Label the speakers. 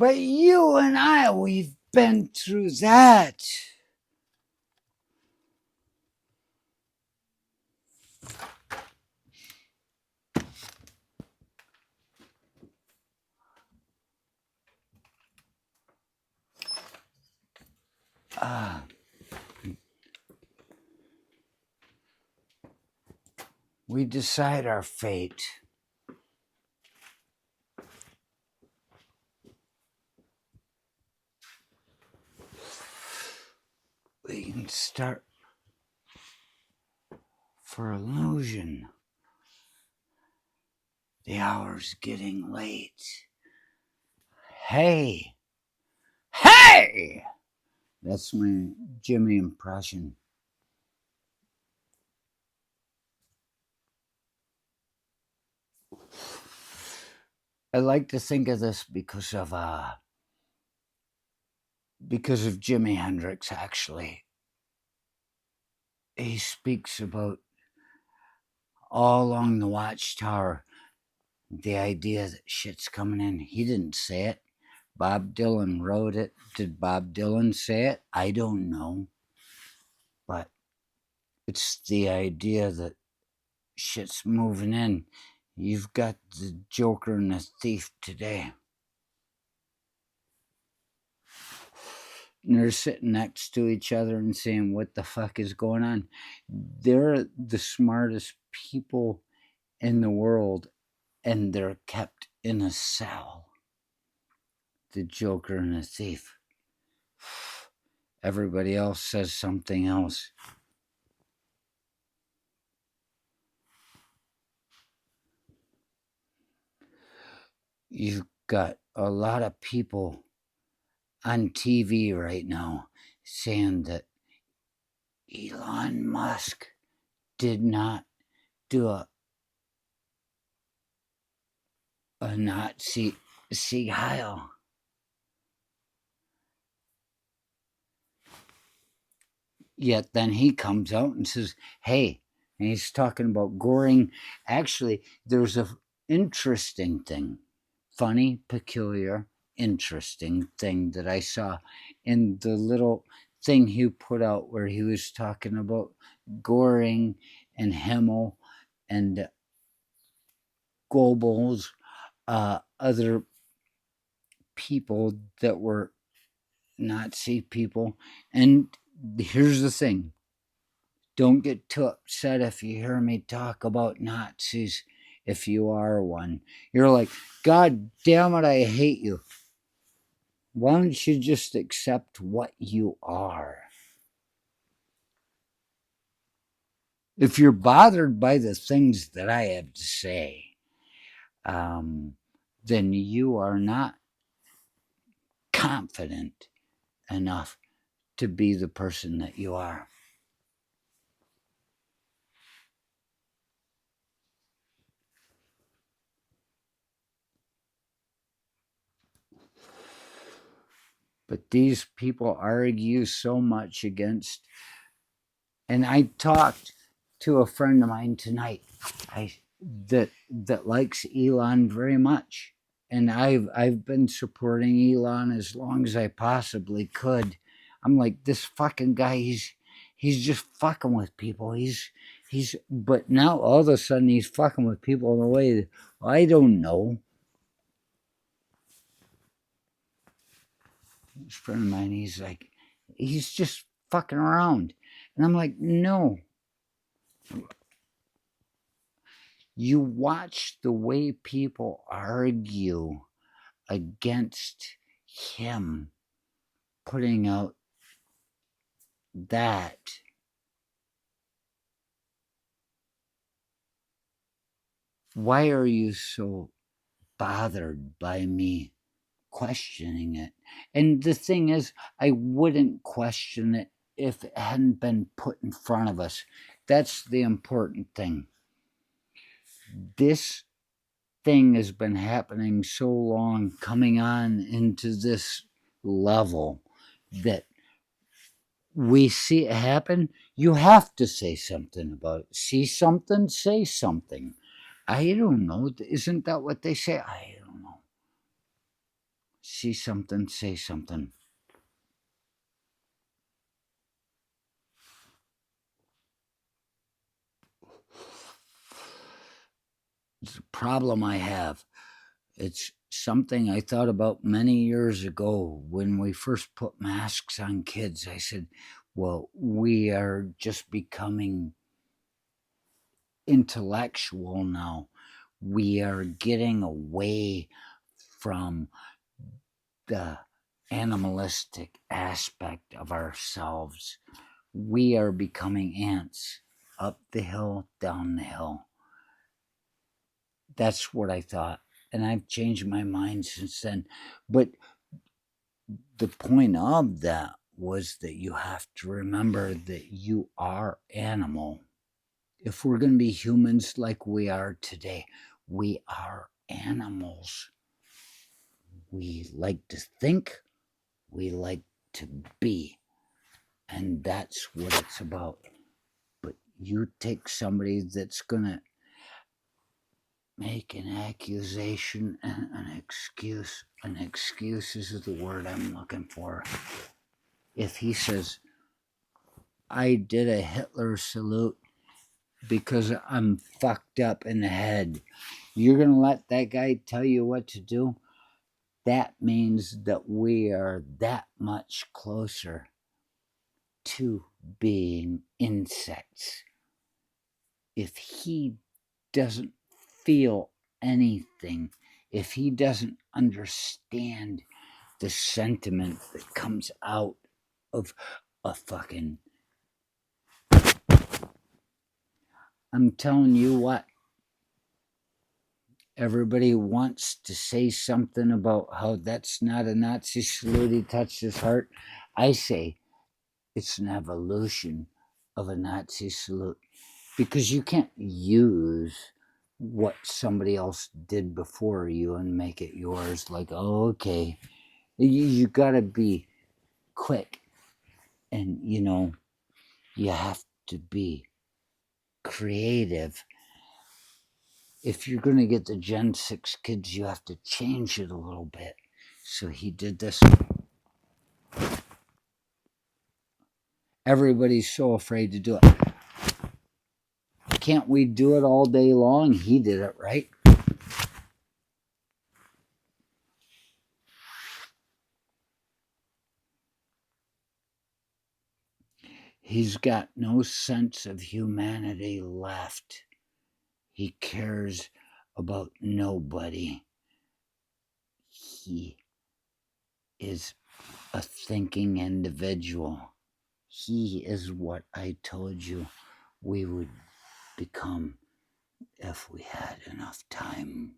Speaker 1: But you and I, we've been through that. We decide our fate. We can start for illusion. The hour's getting late. Hey! Hey! That's my Jimmy impression. I like to think of this because of Jimi Hendrix, actually. He speaks about all along the Watchtower the idea that shit's coming in. He didn't say it. Bob Dylan wrote it. Did Bob Dylan say it? I don't know. But it's the idea that shit's moving in. You've got the Joker and the thief today. And they're sitting next to each other and saying, what the fuck is going on? They're the smartest people in the world, and they're kept in a cell. The Joker and the thief. Everybody else says something else. You've got a lot of people on TV right now saying that Elon Musk did not do a Nazi Sieg Heil. Yet then he comes out and says, hey, and he's talking about Goring. Actually, there's a interesting thing, funny, peculiar, interesting thing that I saw in the little thing he put out where he was talking about Goring and Himmel and Goebbels, other people that were Nazi people. And here's the thing. Don't get too upset if you hear me talk about Nazis if you are one. You're like, God damn it, I hate you. Why don't you just accept what you are? If you're bothered by the things that I have to say, then you are not confident enough to be the person that you are. But these people argue so much against, and I talked to a friend of mine tonight that likes Elon very much, and I've been supporting Elon as long as I possibly could. I'm like, this fucking guy, he's just fucking with people. He's but now all of a sudden he's fucking with people in a way that I don't know. This friend of mine, he's like, he's just fucking around. And I'm like, no. You watch the way people argue against him putting out that. Why are you so bothered by me questioning it? And the thing is, I wouldn't question it if it hadn't been put in front of us. That's the important thing. This thing has been happening so long, coming on into this level that we see it happen. You have to say something about it. See something, say something. I don't know. Isn't that what they say? I don't know. See something, say something. It's a problem I have. It's something I thought about many years ago when we first put masks on kids. I said, well, we are just becoming intellectual now. We are getting away from the animalistic aspect of ourselves. We are becoming ants, up the hill, down the hill. That's what I thought. And I've changed my mind since then. But the point of that was that you have to remember that you are animal. If we're going to be humans like we are today, we are animals. We like to think, we like to be, and that's what it's about. But you take somebody that's going to make an accusation and an excuse. An excuse is the word I'm looking for. If he says, I did a Hitler salute because I'm fucked up in the head, you're going to let that guy tell you what to do? That means that we are that much closer to being insects. If he doesn't feel anything, if he doesn't understand the sentiment that comes out of a fucking. I'm telling you what, everybody wants to say something about how that's not a Nazi salute, he touched his heart. I say it's an evolution of a Nazi salute because you can't use what somebody else did before you and make it yours. Like, oh, okay, you gotta be quick, and you have to be creative. If you're gonna get the Gen 6 kids, you have to change it a little bit. So he did this. Everybody's so afraid to do it. Can't we do it all day long? He did it, right? He's got no sense of humanity left. He cares about nobody. He is a thinking individual. He is what I told you we would become if we had enough time.